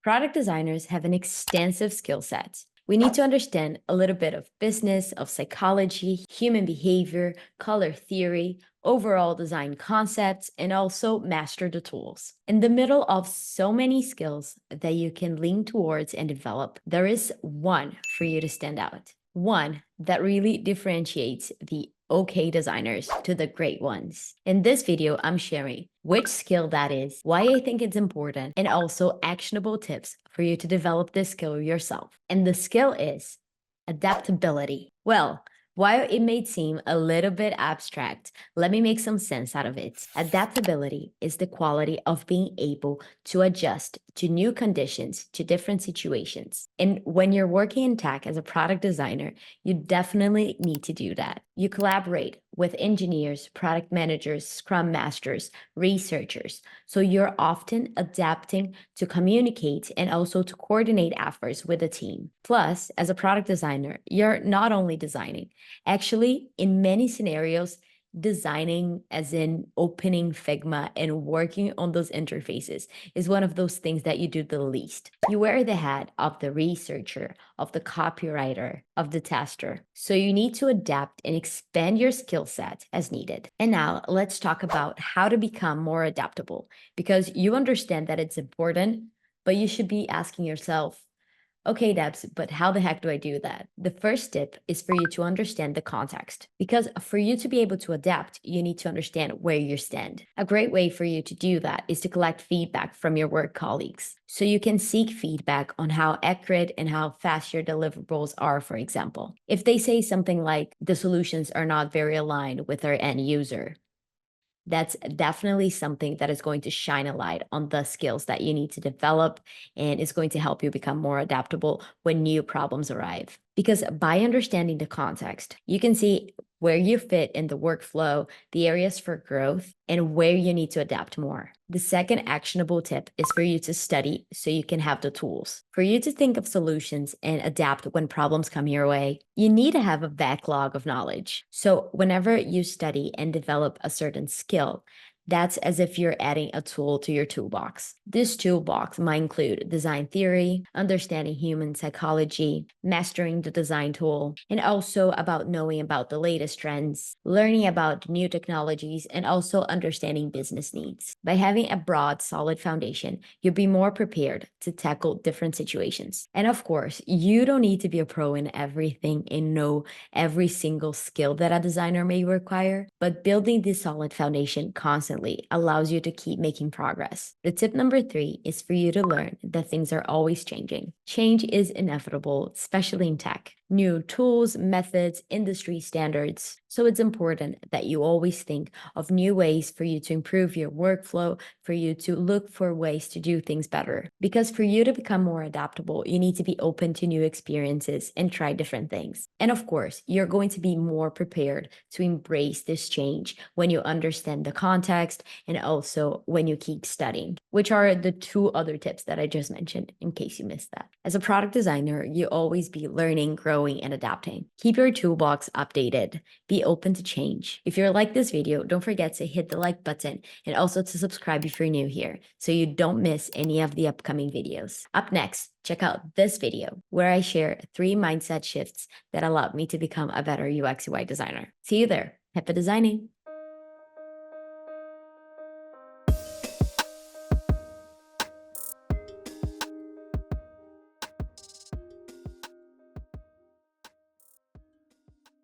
Product designers have an extensive skill set. We need to understand a little bit of business, of psychology, human behavior, color theory, overall design concepts, and also master the tools. In the middle of so many skills that you can lean towards and develop, there is one for you to stand out. One that really differentiates the okay designers to the great ones. In this video, I'm sharing which skill that is, why I think it's important, and also actionable tips for you to develop this skill yourself. And the skill is adaptability. Well, while it may seem a little bit abstract, let me make some sense out of it. Adaptability is the quality of being able to adjust to new conditions, to different situations. And when you're working in tech as a product designer, you definitely need to do that. You collaborate with engineers, product managers, scrum masters, researchers. So you're often adapting to communicate and also to coordinate efforts with a team. Plus, as a product designer, you're not only designing, actually, in many scenarios, designing as in opening Figma and working on those interfaces is one of those things that you do the least. You wear the hat of the researcher, of the copywriter, of the tester. So you need to adapt and expand your skill set as needed. And now let's talk about how to become more adaptable, because you understand that it's important, but you should be asking yourself, okay, Debs, but how the heck do I do that? The first tip is for you to understand the context, because for you to be able to adapt, you need to understand where you stand. A great way for you to do that is to collect feedback from your work colleagues. So you can seek feedback on how accurate and how fast your deliverables are, for example. If they say something like the solutions are not very aligned with our end user, that's definitely something that is going to shine a light on the skills that you need to develop and is going to help you become more adaptable when new problems arrive. Because by understanding the context, you can see where you fit in the workflow, the areas for growth, and where you need to adapt more. The second actionable tip is for you to study so you can have the tools. For you to think of solutions and adapt when problems come your way, you need to have a backlog of knowledge. So whenever you study and develop a certain skill, that's as if you're adding a tool to your toolbox. This toolbox might include design theory, understanding human psychology, mastering the design tool, and also about knowing about the latest trends, learning about new technologies, and also understanding business needs. By having a broad, solid foundation, you'll be more prepared to tackle different situations. And of course, you don't need to be a pro in everything and know every single skill that a designer may require, but building this solid foundation constantly allows you to keep making progress. The tip number 3 is for you to learn that things are always changing. Change is inevitable, especially in tech. New tools, methods, industry standards. So it's important that you always think of new ways for you to improve your workflow, for you to look for ways to do things better. Because for you to become more adaptable, you need to be open to new experiences and try different things. And of course, you're going to be more prepared to embrace this change when you understand the context and also when you keep studying, which are the 2 other tips that I just mentioned in case you missed that. As a product designer, you always be learning, growing, and adapting. Keep your toolbox updated. Be open to change. If you like this video, don't forget to hit the like button and also to subscribe if you're new here so you don't miss any of the upcoming videos. Up next, check out this video where I share 3 mindset shifts that allowed me to become a better UX/UI designer. See you there. Happy designing!